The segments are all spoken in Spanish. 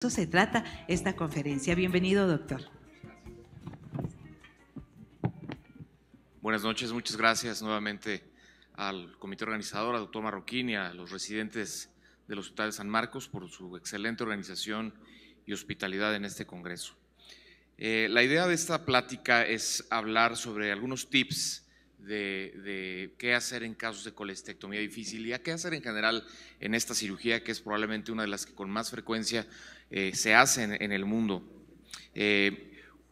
Eso se trata esta conferencia. Bienvenido, doctor. Buenas noches, muchas gracias nuevamente al comité organizador, al doctor Marroquín y a los residentes del Hospital de San Marcos por su excelente organización y hospitalidad en este congreso. La idea de esta plática es hablar sobre algunos tips de qué hacer en casos de colestectomía difícil y a qué hacer en general en esta cirugía, que es probablemente una de las que con más frecuencia se hace en el mundo.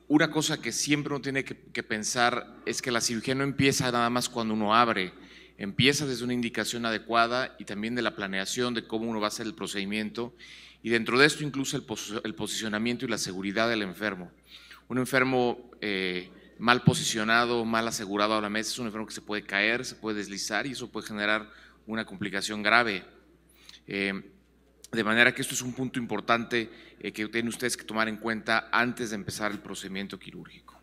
Una cosa que siempre uno tiene que pensar es que la cirugía no empieza nada más cuando uno abre, empieza desde una indicación adecuada y también de la planeación de cómo uno va a hacer el procedimiento, y dentro de esto incluso el posicionamiento y la seguridad del enfermo. Un enfermo mal posicionado, mal asegurado a la mesa es un enfermo que se puede caer, se puede deslizar y eso puede generar una complicación grave. De manera que esto es un punto importante que tienen ustedes que tomar en cuenta antes de empezar el procedimiento quirúrgico.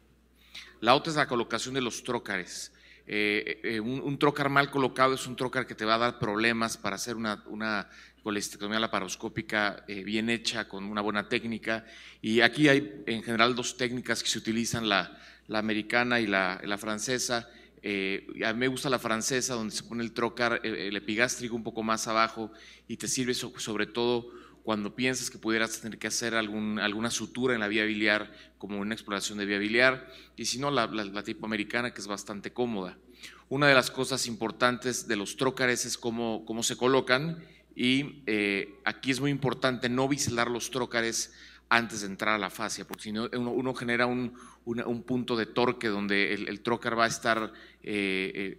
La otra es la colocación de los trócares. Un trócar mal colocado es un trócar que te va a dar problemas para hacer una colestectomía laparoscópica bien hecha, con una buena técnica. Y aquí hay en general dos técnicas que se utilizan, la americana y la francesa. A mí me gusta la francesa, donde se pone el trócar, el epigástrico un poco más abajo, y te sirve sobre todo cuando piensas que pudieras tener que hacer alguna sutura en la vía biliar, como una exploración de vía biliar, y si no, la tipo americana, que es bastante cómoda. Una de las cosas importantes de los trócares es cómo se colocan, y aquí es muy importante no biselar los trócares antes de entrar a la fascia, porque si no uno genera un punto de torque donde el trócar va a estar,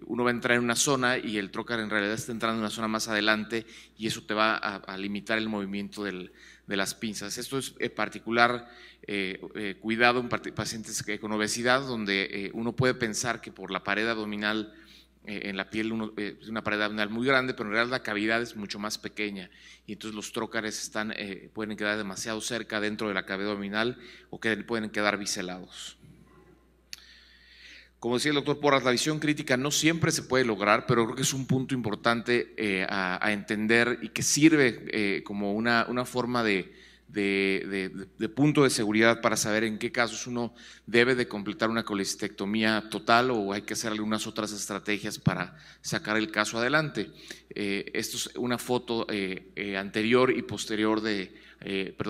uno va a entrar en una zona y el trócar en realidad está entrando en una zona más adelante, y eso te va a limitar el movimiento de las pinzas. Esto es particular cuidado en pacientes con obesidad, donde uno puede pensar que por la pared abdominal, en la piel es una pared abdominal muy grande, pero en realidad la cavidad es mucho más pequeña, y entonces los trócares pueden quedar demasiado cerca dentro de la cavidad abdominal o que pueden quedar biselados. Como decía el doctor Porras, la visión crítica no siempre se puede lograr, pero creo que es un punto importante a entender y que sirve como una forma de punto de seguridad para saber en qué casos uno debe de completar una colestectomía total o hay que hacer algunas otras estrategias para sacar el caso adelante. Esto es una foto anterior y posterior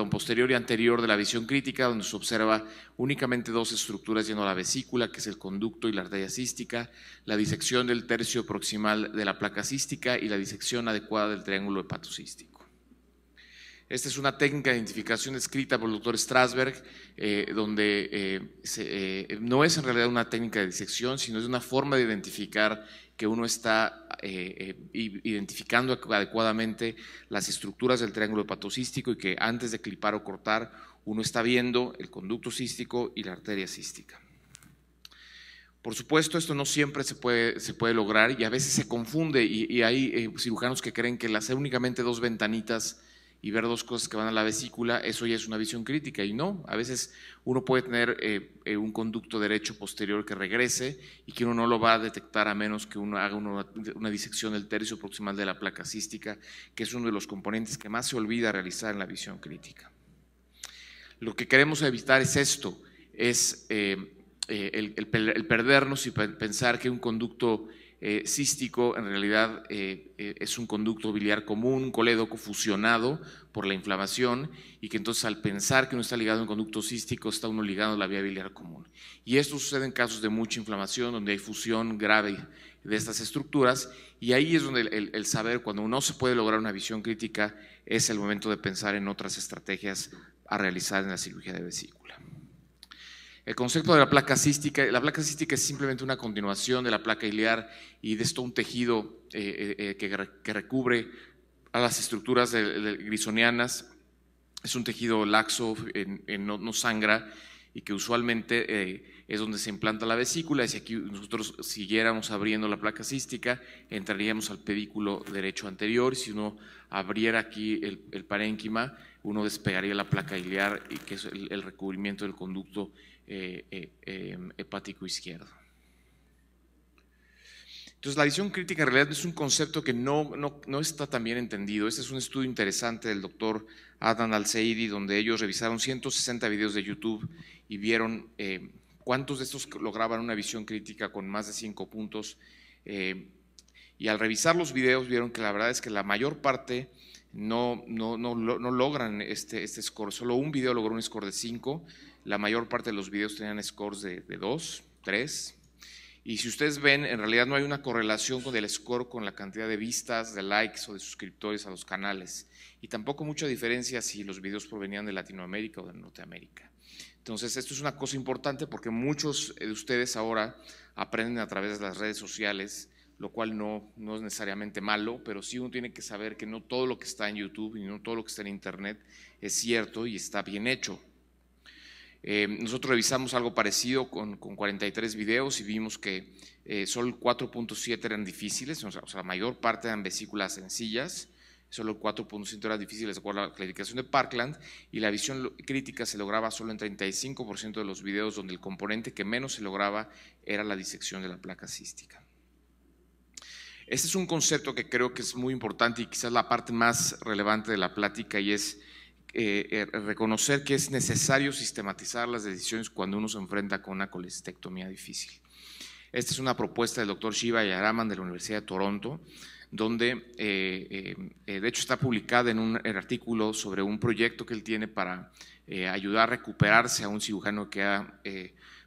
posterior y anterior de la visión crítica, donde se observa únicamente dos estructuras yendo a la vesícula, que es el conducto y la arteria cística, la disección del tercio proximal de la placa cística y la disección adecuada del triángulo hepatocístico. Esta es una técnica de identificación descrita por el doctor Strasberg, donde no es en realidad una técnica de disección, sino es una forma de identificar que uno está identificando adecuadamente las estructuras del triángulo hepatocístico, y que antes de clipar o cortar uno está viendo el conducto cístico y la arteria cística. Por supuesto, esto no siempre se puede lograr, y a veces se confunde, y hay cirujanos que creen que el hacer únicamente dos ventanitas y ver dos cosas que van a la vesícula, eso ya es una visión crítica, y no. A veces uno puede tener un conducto derecho posterior que regrese y que uno no lo va a detectar a menos que uno haga una disección del tercio proximal de la placa cística, que es uno de los componentes que más se olvida realizar en la visión crítica. Lo que queremos evitar es esto, es el perdernos y pensar que un conducto cístico en realidad es un conducto biliar común, un colédoco fusionado por la inflamación, y que entonces al pensar que uno está ligado a un conducto cístico está uno ligado a la vía biliar común. Y esto sucede en casos de mucha inflamación, donde hay fusión grave de estas estructuras, y ahí es donde el saber cuando no se puede lograr una visión crítica es el momento de pensar en otras estrategias a realizar en la cirugía de vesícula. El concepto de la placa cística es simplemente una continuación de la placa iliar, y de esto un tejido que recubre a las estructuras grisonianas. Es un tejido laxo, no sangra, y que usualmente es donde se implanta la vesícula. Y si aquí nosotros siguiéramos abriendo la placa cística, entraríamos al pedículo derecho anterior, y si uno abriera aquí el parénquima, uno despegaría la placa iliar, y que es el recubrimiento del conducto hepático izquierdo. Entonces, la visión crítica en realidad es un concepto que no está tan bien entendido. Este es un estudio interesante del doctor Adnan Al-Seidi, donde ellos revisaron 160 videos de YouTube y vieron cuántos de estos lograban una visión crítica con más de 5 puntos. Y al revisar los videos vieron que la verdad es que la mayor parte no logran este score. Solo un video logró un score de 5. La mayor parte de los videos tenían scores de 2, 3. Y si ustedes ven, en realidad no hay una correlación con el score con la cantidad de vistas, de likes o de suscriptores a los canales. Y tampoco mucha diferencia si los videos provenían de Latinoamérica o de Norteamérica. Entonces, esto es una cosa importante porque muchos de ustedes ahora aprenden a través de las redes sociales, lo cual no es necesariamente malo, pero sí uno tiene que saber que no todo lo que está en YouTube y no todo lo que está en Internet es cierto y está bien hecho. Nosotros revisamos algo parecido con 43 videos y vimos que solo 4.7 eran difíciles, o sea, la mayor parte eran vesículas sencillas, solo 4.7 eran difíciles de acuerdo a la clasificación de Parkland, y la visión crítica se lograba solo en 35% de los videos, donde el componente que menos se lograba era la disección de la placa cística. Este es un concepto que creo que es muy importante y quizás la parte más relevante de la plática, y es reconocer que es necesario sistematizar las decisiones cuando uno se enfrenta con una colestectomía difícil. Esta es una propuesta del doctor Shiva Jayaraman de la Universidad de Toronto, donde de hecho está publicada en un artículo sobre un proyecto que él tiene para ayudar a recuperarse a un cirujano que ha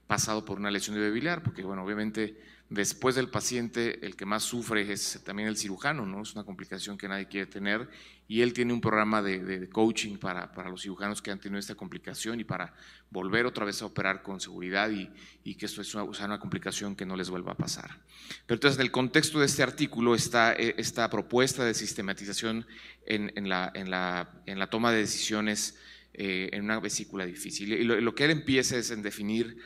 pasado por una lesión de bebé biliar, porque bueno, obviamente después del paciente el que más sufre es también el cirujano, ¿no? Es una complicación que nadie quiere tener, y él tiene un programa de coaching para los cirujanos que han tenido esta complicación y para volver otra vez a operar con seguridad y que esto es una complicación que no les vuelva a pasar. Pero entonces, en el contexto de este artículo está esta propuesta de sistematización en la toma de decisiones en una vesícula difícil. Y lo que él empieza es en definir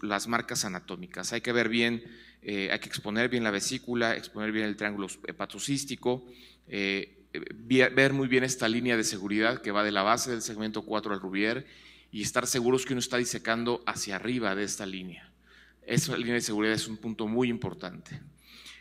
las marcas anatómicas. Hay que ver bien, hay que exponer bien la vesícula, exponer bien el triángulo hepatocístico, ver muy bien esta línea de seguridad que va de la base del segmento 4 al Rubier, y estar seguros que uno está disecando hacia arriba de esta línea. Esa línea de seguridad es un punto muy importante.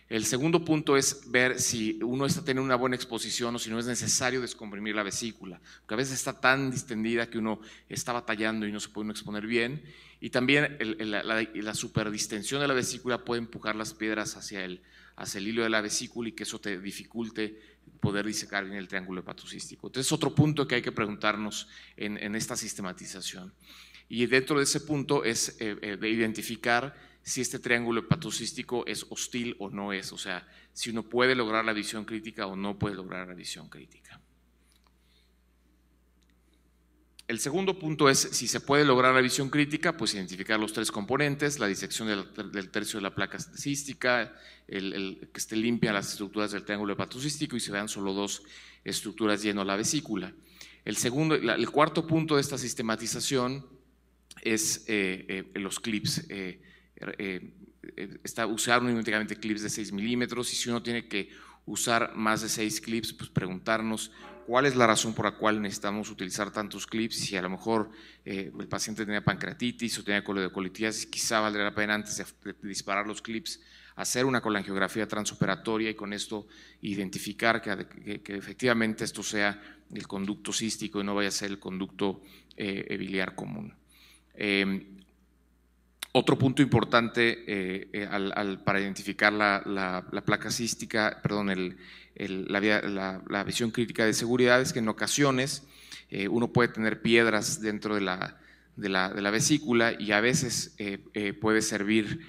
El segundo punto es ver si uno está teniendo una buena exposición o si no es necesario descomprimir la vesícula, porque a veces está tan distendida que uno está batallando y no se puede uno exponer bien. Y también la superdistensión de la vesícula puede empujar las piedras hacia el hilo de la vesícula y que eso te dificulte poder disecar bien el triángulo hepatocístico. Entonces, otro punto que hay que preguntarnos en esta sistematización. Y dentro de ese punto es de identificar si este triángulo hepatocístico es hostil o no es, o sea, si uno puede lograr la visión crítica o no puede lograr la visión crítica. El segundo punto es, si se puede lograr la visión crítica, pues identificar los 3 componentes, la disección del tercio de la placa cística, que esté limpia las estructuras del triángulo hepatocístico y se vean solo 2 estructuras lleno la vesícula. El cuarto punto de esta sistematización es los clips. Usar únicamente clips de 6 milímetros, y si uno tiene que usar más de 6 clips, pues preguntarnos cuál es la razón por la cual necesitamos utilizar tantos clips. Si a lo mejor el paciente tenía pancreatitis o tenía coledocolitiasis, quizá valdría la pena, antes de disparar los clips, hacer una colangiografía transoperatoria y con esto identificar que efectivamente esto sea el conducto cístico y no vaya a ser el conducto biliar común. Otro punto importante para identificar la placa cística, perdón, la visión crítica de seguridad, es que en ocasiones uno puede tener piedras dentro de la vesícula, y a veces puede servir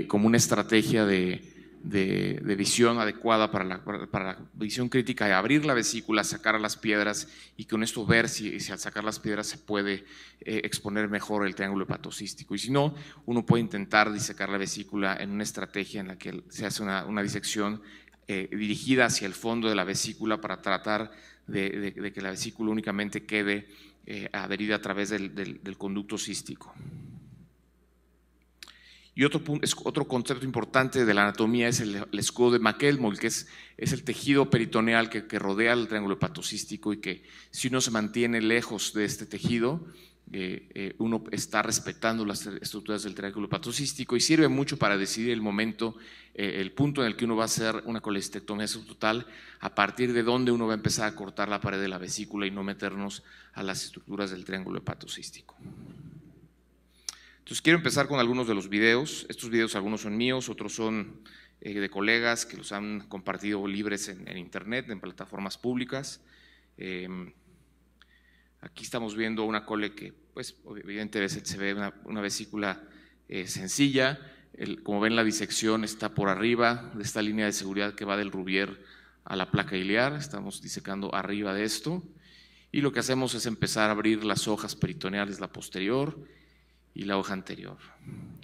como una estrategia de visión adecuada para la visión crítica, de abrir la vesícula, sacar las piedras, y con esto ver si al sacar las piedras se puede exponer mejor el triángulo hepatocístico. Y si no, uno puede intentar disecar la vesícula en una estrategia en la que se hace una disección dirigida hacia el fondo de la vesícula para tratar de que la vesícula únicamente quede adherida a través del conducto cístico. Y otro concepto importante de la anatomía es el escudo de McElmore, que es el tejido peritoneal que rodea el triángulo hepatocístico, y que si uno se mantiene lejos de este tejido, uno está respetando las estructuras del triángulo hepatocístico y sirve mucho para decidir el momento, el punto en el que uno va a hacer una colestectomía subtotal, a partir de donde uno va a empezar a cortar la pared de la vesícula y no meternos a las estructuras del triángulo hepatocístico. Entonces quiero empezar con algunos de los videos. Estos videos algunos son míos, otros son de colegas que los han compartido libres en internet, en plataformas públicas. Aquí estamos viendo una cole que, pues, evidentemente se ve una vesícula sencilla. Como ven, la disección está por arriba de esta línea de seguridad que va del rubier a la placa iliar. Estamos disecando arriba de esto. Y lo que hacemos es empezar a abrir las hojas peritoneales, la posterior y la hoja anterior.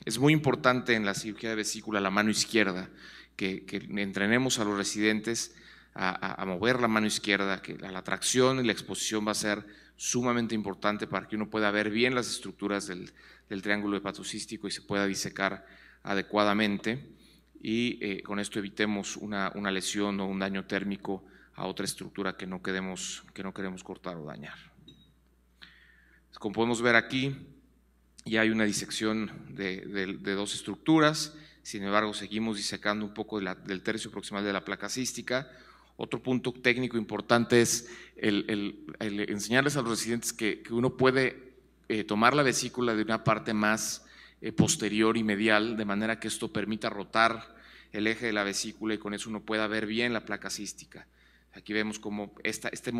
Es muy importante en la cirugía de vesícula la mano izquierda, que entrenemos a los residentes a mover la mano izquierda, que la tracción y la exposición va a ser sumamente importante para que uno pueda ver bien las estructuras del triángulo hepatocístico y se pueda disecar adecuadamente, y con esto evitemos una lesión o un daño térmico a otra estructura que no queremos cortar o dañar. Como podemos ver aquí, ya hay una disección de dos estructuras. Sin embargo, seguimos disecando un poco del tercio proximal de la placa cística. Otro punto técnico importante es el enseñarles a los residentes que uno puede tomar la vesícula de una parte más posterior y medial, de manera que esto permita rotar el eje de la vesícula y con eso uno pueda ver bien la placa cística. Aquí vemos como este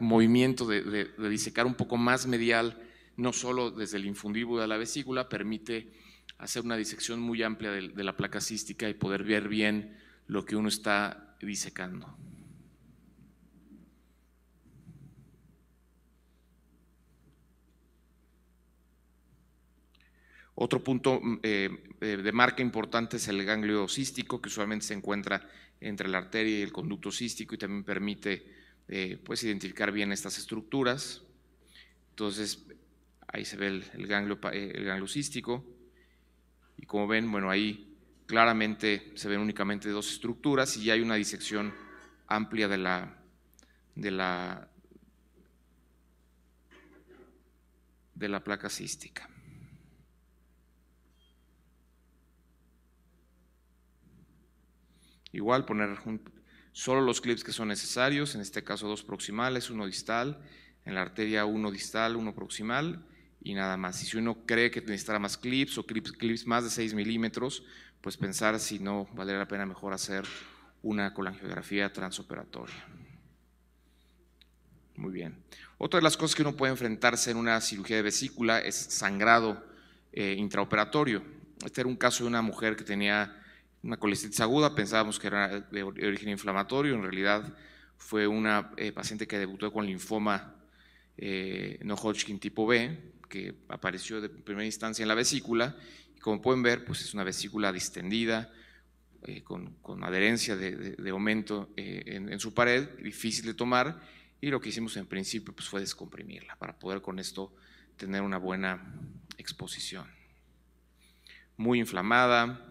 movimiento de disecar un poco más medial, no solo desde el infundíbulo de la vesícula, permite hacer una disección muy amplia de la placa cística y poder ver bien lo que uno está disecando. Otro punto de marca importante es el ganglio cístico, que usualmente se encuentra entre la arteria y el conducto cístico y también permite pues identificar bien estas estructuras. Entonces ahí se ve el ganglio cístico y como ven, bueno, ahí claramente se ven únicamente dos estructuras y ya hay una disección amplia de la placa cística. Igual poner solo los clips que son necesarios, en este caso 2 proximales, 1 distal, en la arteria 1 distal, 1 proximal y nada más. Y si uno cree que necesitará más clips o clips más de 6 milímetros, pues pensar si no valdría la pena mejor hacer una colangiografía transoperatoria. Muy bien. Otra de las cosas que uno puede enfrentarse en una cirugía de vesícula es sangrado intraoperatorio. Este era un caso de una mujer que tenía una colestitis aguda, pensábamos que era de origen inflamatorio, en realidad fue una paciente que debutó con linfoma no Hodgkin tipo B, que apareció de primera instancia en la vesícula, y como pueden ver, pues es una vesícula distendida, con adherencia de aumento en su pared, difícil de tomar, y lo que hicimos en principio pues fue descomprimirla para poder con esto tener una buena exposición. Muy inflamada,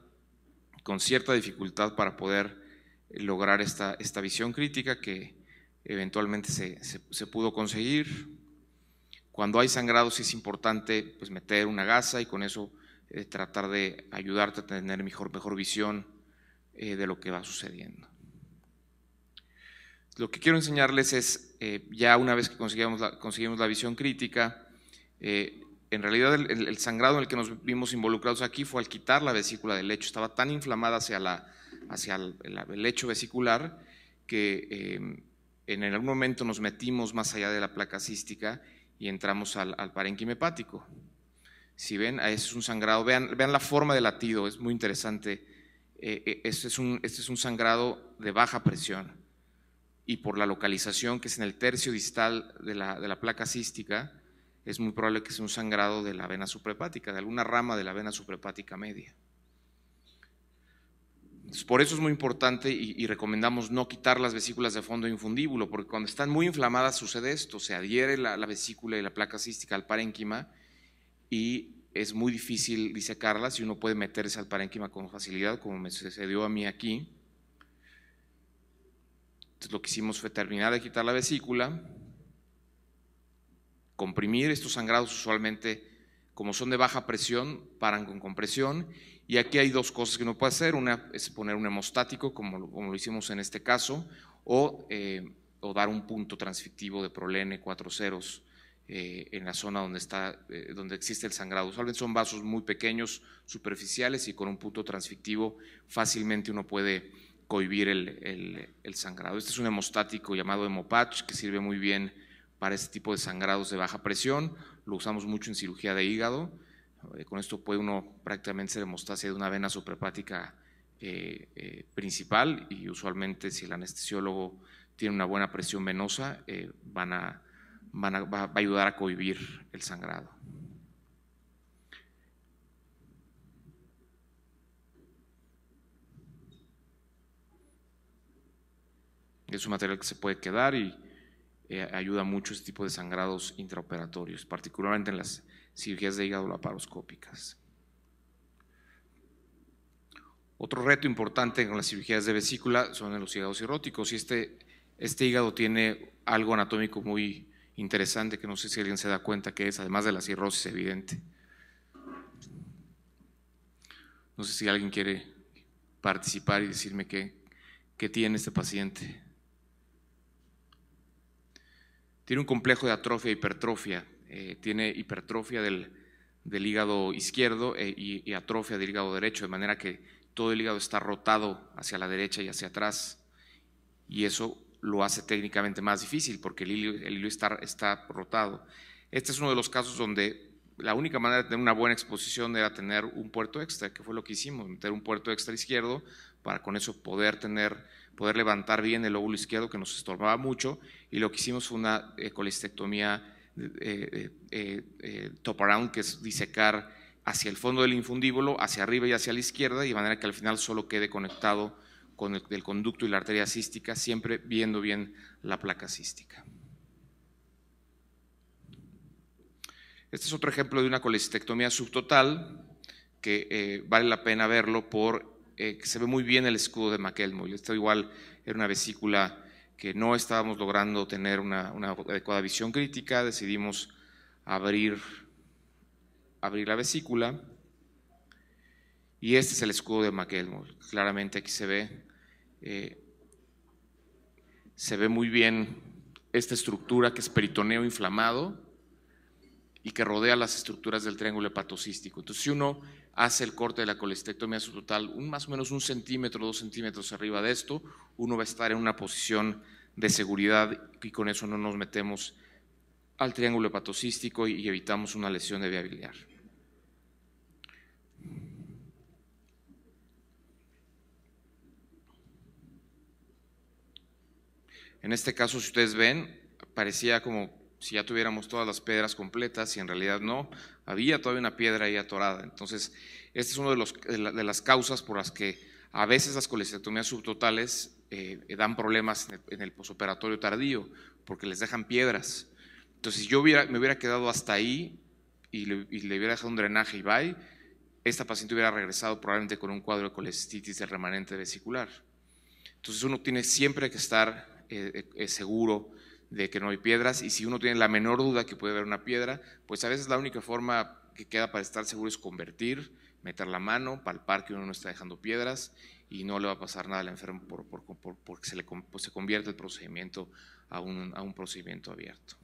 con cierta dificultad para poder lograr esta visión crítica que eventualmente se pudo conseguir. Cuando hay sangrado sí es importante pues meter una gasa y con eso tratar de ayudarte a tener mejor visión de lo que va sucediendo. Lo que quiero enseñarles es, ya una vez que conseguimos la visión crítica, en realidad el sangrado en el que nos vimos involucrados aquí fue al quitar la vesícula del lecho. Estaba tan inflamada hacia el lecho vesicular que en algún momento nos metimos más allá de la placa cística y entramos al parénquima hepático. Si ven, es un sangrado, vean la forma del latido, es muy interesante. Este es un sangrado de baja presión y por la localización que es en el tercio distal de la placa cística, es muy probable que sea un sangrado de la vena suprahepática, de alguna rama de la vena suprahepática media. Entonces, por eso es muy importante y recomendamos no quitar las vesículas de fondo infundíbulo, porque cuando están muy inflamadas sucede esto, se adhiere la vesícula y la placa cística al parénquima y es muy difícil disecarlas y uno puede meterse al parénquima con facilidad, como me sucedió a mí aquí. Entonces lo que hicimos fue terminar de quitar la vesícula comprimir. Estos sangrados usualmente, como son de baja presión, paran con compresión. Y aquí hay dos cosas que uno puede hacer. Una es poner un hemostático, como lo hicimos en este caso, o dar un punto transfictivo de Prolene 4 ceros en la zona donde existe el sangrado. Usualmente son vasos muy pequeños, superficiales, y con un punto transfictivo fácilmente uno puede cohibir el sangrado. Este es un hemostático llamado Hemopatch, que sirve muy bien para este tipo de sangrados de baja presión. Lo usamos mucho en cirugía de hígado. Con esto puede uno prácticamente hacer hemostasia de una vena suprahepática principal, y usualmente, si el anestesiólogo tiene una buena presión venosa, va a ayudar a cohibir el sangrado. Es un material que se puede quedar y ayuda mucho este tipo de sangrados intraoperatorios, particularmente en las cirugías de hígado laparoscópicas. Otro reto importante con las cirugías de vesícula son en los hígados cirróticos, y este hígado tiene algo anatómico muy interesante que no sé si alguien se da cuenta que es, además de la cirrosis evidente. No sé si alguien quiere participar y decirme qué tiene este paciente. Tiene un complejo de atrofia e hipertrofia. Tiene hipertrofia del hígado izquierdo y atrofia del hígado derecho, de manera que todo el hígado está rotado hacia la derecha y hacia atrás, y eso lo hace técnicamente más difícil porque el hilo está rotado. Este es uno de los casos donde la única manera de tener una buena exposición era tener un puerto extra, que fue lo que hicimos, meter un puerto extra izquierdo para con eso poder levantar bien el lóbulo izquierdo, que nos estorbaba mucho, y lo que hicimos fue una colestectomía top around, que es disecar hacia el fondo del infundíbulo, hacia arriba y hacia la izquierda, y de manera que al final solo quede conectado con el conducto y la arteria cística, siempre viendo bien la placa cística. Este es otro ejemplo de una colestectomía subtotal que vale la pena verlo que se ve muy bien el escudo de McElmoy. Esto igual era una vesícula que no estábamos logrando tener una adecuada visión crítica. Decidimos abrir la vesícula, y este es el escudo de McElmoy. Claramente aquí se ve muy bien esta estructura que es peritoneo inflamado y que rodea las estructuras del triángulo hepatocístico. Entonces, si uno hace el corte de la colestectomía subtotal más o menos 1 centímetro, 2 centímetros arriba de esto, uno va a estar en una posición de seguridad, y con eso no nos metemos al triángulo hepatocístico y evitamos una lesión de vía biliar. En este caso, si ustedes ven, parecía como si ya tuviéramos todas las piedras completas, y en realidad no, había todavía una piedra ahí atorada. Entonces, esta es una de las causas por las que a veces las colestectomías subtotales dan problemas en el posoperatorio tardío, porque les dejan piedras. Entonces, si yo me hubiera quedado hasta ahí y le hubiera dejado un drenaje y bye, esta paciente hubiera regresado probablemente con un cuadro de colecistitis del remanente vesicular. Entonces, uno tiene siempre que estar seguro de que no hay piedras, y si uno tiene la menor duda que puede haber una piedra, pues a veces la única forma que queda para estar seguro es convertir, meter la mano, palpar que uno no está dejando piedras, y no le va a pasar nada al enfermo porque se convierte el procedimiento a un procedimiento abierto.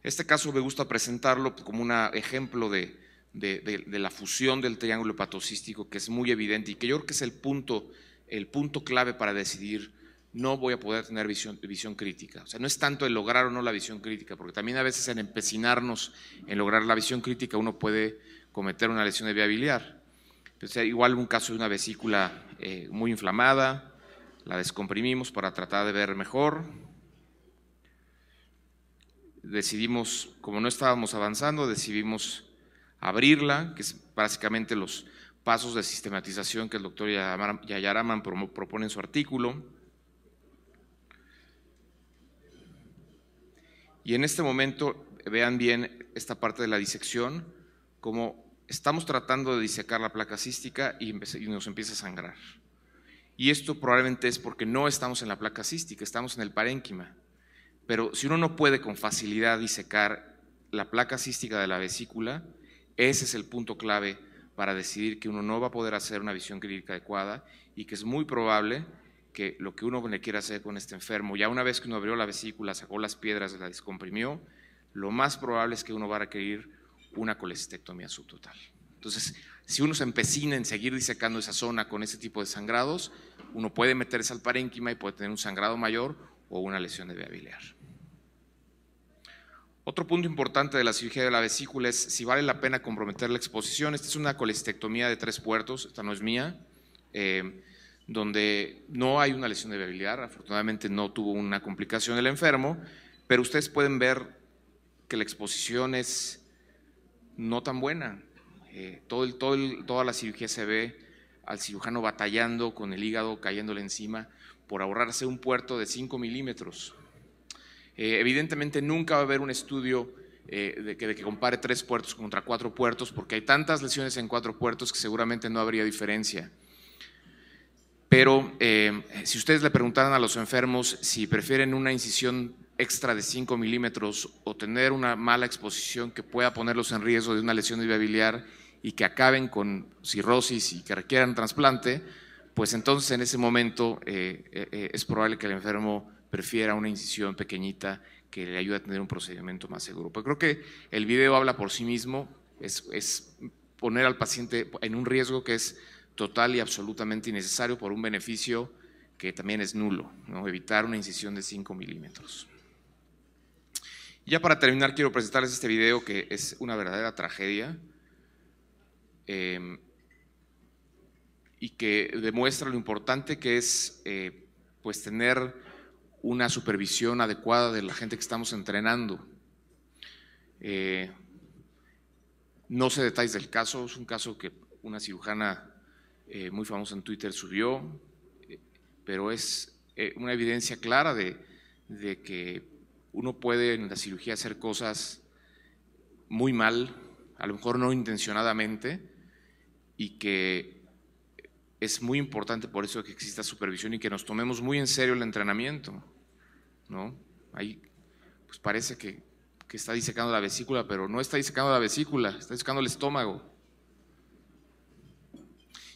Este caso me gusta presentarlo como un ejemplo de la fusión del triángulo hepatocístico, que es muy evidente y que yo creo que es el punto clave para decidir: no voy a poder tener visión crítica. O sea, no es tanto el lograr o no la visión crítica, porque también a veces en empecinarnos en lograr la visión crítica uno puede cometer una lesión de vía biliar. Entonces, igual un caso de una vesícula muy inflamada, la descomprimimos para tratar de ver mejor. Decidimos, como no estábamos avanzando, decidimos abrirla, que es básicamente los pasos de sistematización que el doctor Jayaraman propone en su artículo. Y en este momento vean bien esta parte de la disección, como estamos tratando de disecar la placa cística y nos empieza a sangrar. Y esto probablemente es porque no estamos en la placa cística, estamos en el parénquima. pero si uno no puede con facilidad disecar la placa cística de la vesícula, ese es el punto clave para decidir que uno no va a poder hacer una visión clínica adecuada y que es muy probable que lo que uno le quiera hacer con este enfermo, ya una vez que uno abrió la vesícula, sacó las piedras, la descomprimió, lo más probable es que uno va a requerir una colestectomía subtotal. Entonces, si uno se empecina en seguir disecando esa zona con ese tipo de sangrados, uno puede meterse al parénquima y puede tener un sangrado mayor o una lesión de vía biliar. Otro punto importante de la cirugía de la vesícula es si vale la pena comprometer la exposición. Esta es una colestectomía de 3 puertos, esta no es mía, donde no hay una lesión de vía biliar, afortunadamente no tuvo una complicación el enfermo, pero ustedes pueden ver que la exposición es no tan buena. Toda la cirugía se ve al cirujano batallando con el hígado, cayéndole encima por ahorrarse un puerto de 5 milímetros. Evidentemente nunca va a haber un estudio de que compare 3 puertos contra 4 puertos, porque hay tantas lesiones en 4 puertos que seguramente no habría diferencia. Pero si ustedes le preguntaran a los enfermos si prefieren una incisión extra de 5 milímetros o tener una mala exposición que pueda ponerlos en riesgo de una lesión de vía biliar y que acaben con cirrosis y que requieran trasplante, pues entonces en ese momento es probable que el enfermo prefiera una incisión pequeñita que le ayude a tener un procedimiento más seguro. Pero creo que el video habla por sí mismo, es poner al paciente en un riesgo que es total y absolutamente innecesario por un beneficio que también es nulo, ¿no? Evitar una incisión de 5 milímetros. Ya para terminar quiero presentarles este video que es una verdadera tragedia y que demuestra lo importante que es pues tener una supervisión adecuada de la gente que estamos entrenando. No sé detalles del caso, es un caso que una cirujana muy famosa en Twitter subió, pero es una evidencia clara de que uno puede en la cirugía hacer cosas muy mal, a lo mejor no intencionadamente, y que es muy importante por eso que exista supervisión y que nos tomemos muy en serio el entrenamiento, ¿no? Ahí pues parece que está disecando la vesícula, pero no está disecando la vesícula, está disecando el estómago.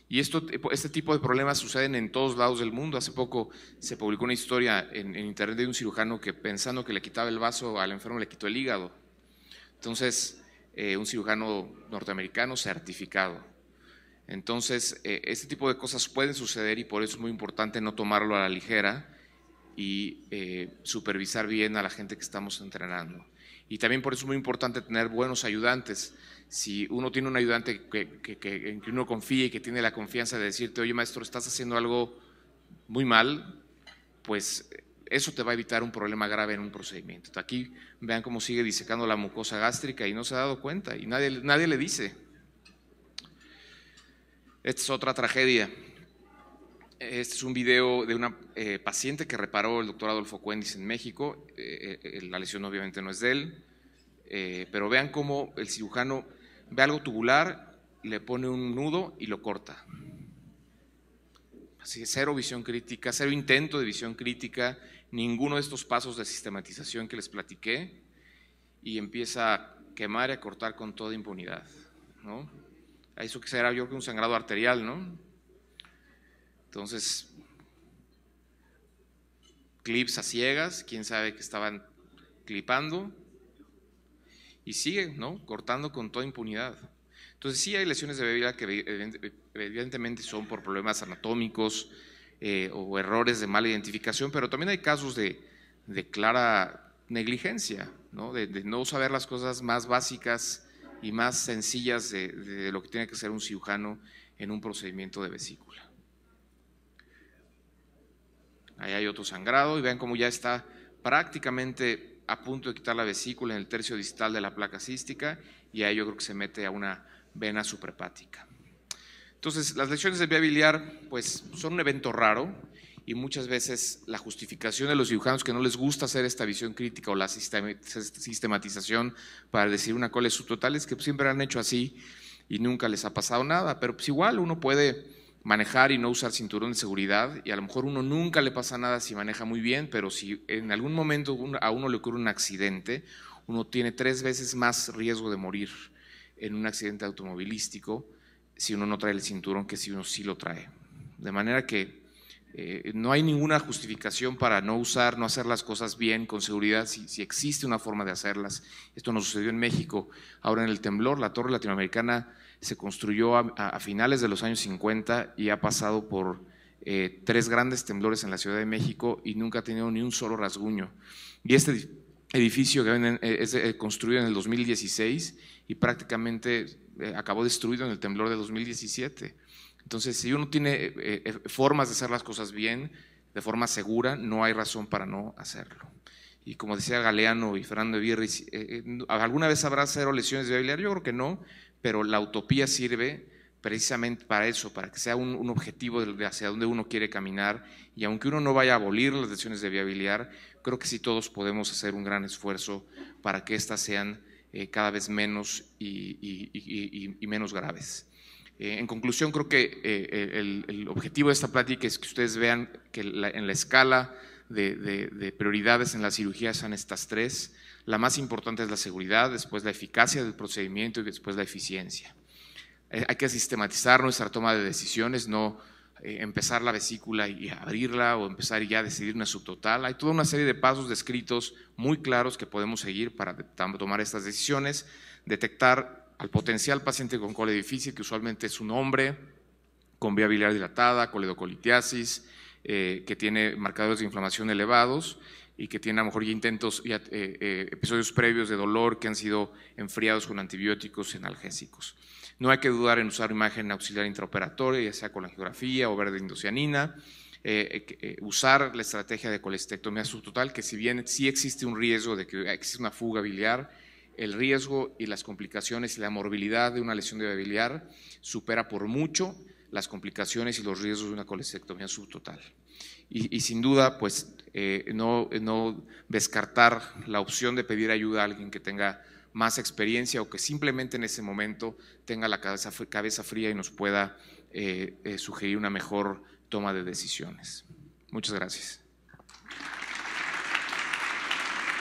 Y este tipo de problemas suceden en todos lados del mundo. Hace poco se publicó una historia en internet de un cirujano que pensando que le quitaba el vaso al enfermo le quitó el hígado. Entonces, un cirujano norteamericano certificado. Entonces, este tipo de cosas pueden suceder y por eso es muy importante no tomarlo a la ligera y supervisar bien a la gente que estamos entrenando. Y también por eso es muy importante tener buenos ayudantes. Si uno tiene un ayudante en que uno confía y que tiene la confianza de decirte, oye maestro, estás haciendo algo muy mal, pues eso te va a evitar un problema grave en un procedimiento. Aquí vean cómo sigue disecando la mucosa gástrica y no se ha dado cuenta y nadie le dice. Esta es otra tragedia. Este es un video de una paciente que reparó el doctor Adolfo Cuendis en México. La lesión obviamente no es de él, pero vean cómo el cirujano ve algo tubular, le pone un nudo y lo corta. Así que cero visión crítica, cero intento de visión crítica, ninguno de estos pasos de sistematización que les platiqué, y empieza a quemar y a cortar con toda impunidad, ¿no? Eso que será yo creo que un sangrado arterial, ¿no? Entonces, clips a ciegas, quién sabe que estaban clipando, y sigue, ¿no? Cortando con toda impunidad. Entonces sí hay lesiones de vía biliar que evidentemente son por problemas anatómicos o errores de mala identificación, pero también hay casos de clara negligencia, ¿no? De no saber las cosas más básicas y más sencillas de lo que tiene que hacer un cirujano en un procedimiento de vesícula. Ahí hay otro sangrado y vean cómo ya está prácticamente a punto de quitar la vesícula en el tercio distal de la placa cística, y ahí yo creo que se mete a una vena suprahepática. Entonces, las lesiones de vía biliar pues son un evento raro y muchas veces la justificación de los cirujanos que no les gusta hacer esta visión crítica o la sistematización para decir una cole subtotal es que siempre han hecho así y nunca les ha pasado nada, pero pues igual uno puede manejar y no usar cinturón de seguridad, y a lo mejor uno nunca le pasa nada si maneja muy bien, pero si en algún momento a uno le ocurre un accidente, uno tiene 3 veces más riesgo de morir en un accidente automovilístico si uno no trae el cinturón que si uno sí lo trae. De manera que no hay ninguna justificación para no usar, no hacer las cosas bien, con seguridad, si existe una forma de hacerlas. Esto nos sucedió en México, ahora en el temblor. La Torre Latinoamericana se construyó a finales de los años 50 y ha pasado por 3 grandes temblores en la Ciudad de México y nunca ha tenido ni un solo rasguño. Y este edificio que es construido en el 2016 y prácticamente acabó destruido en el temblor de 2017. Entonces, si uno tiene formas de hacer las cosas bien, de forma segura, no hay razón para no hacerlo. Y como decía Galeano y Fernando Aguirre, ¿alguna vez habrá 0 lesiones de viabilidad? Yo creo que no, pero la utopía sirve precisamente para eso, para que sea un objetivo de hacia dónde uno quiere caminar, y aunque uno no vaya a abolir las lesiones de viabilidad, creo que sí todos podemos hacer un gran esfuerzo para que éstas sean cada vez menos y menos graves. En conclusión, creo que el objetivo de esta plática es que ustedes vean que en la escala de prioridades en la cirugía son estas 3. La más importante es la seguridad, después la eficacia del procedimiento y después la eficiencia. Hay que sistematizar nuestra toma de decisiones, no empezar la vesícula y abrirla o empezar ya a decidir una subtotal. Hay toda una serie de pasos descritos muy claros que podemos seguir para tomar estas decisiones, detectar al potencial paciente con cole difícil, que usualmente es un hombre con vía biliar dilatada, coledocolitiasis, que tiene marcadores de inflamación elevados y que tiene a lo mejor ya episodios previos de dolor que han sido enfriados con antibióticos y analgésicos. No hay que dudar en usar imagen auxiliar intraoperatoria, ya sea con angiografía o verde indocianina. Usar la estrategia de colestectomía subtotal, que si bien sí existe un riesgo de que exista una fuga biliar, el riesgo y las complicaciones y la morbilidad de una lesión de vía biliar supera por mucho las complicaciones y los riesgos de una colestectomía subtotal. Y sin duda, pues no descartar la opción de pedir ayuda a alguien que tenga más experiencia o que simplemente en ese momento tenga la cabeza fría y nos pueda sugerir una mejor toma de decisiones. Muchas gracias.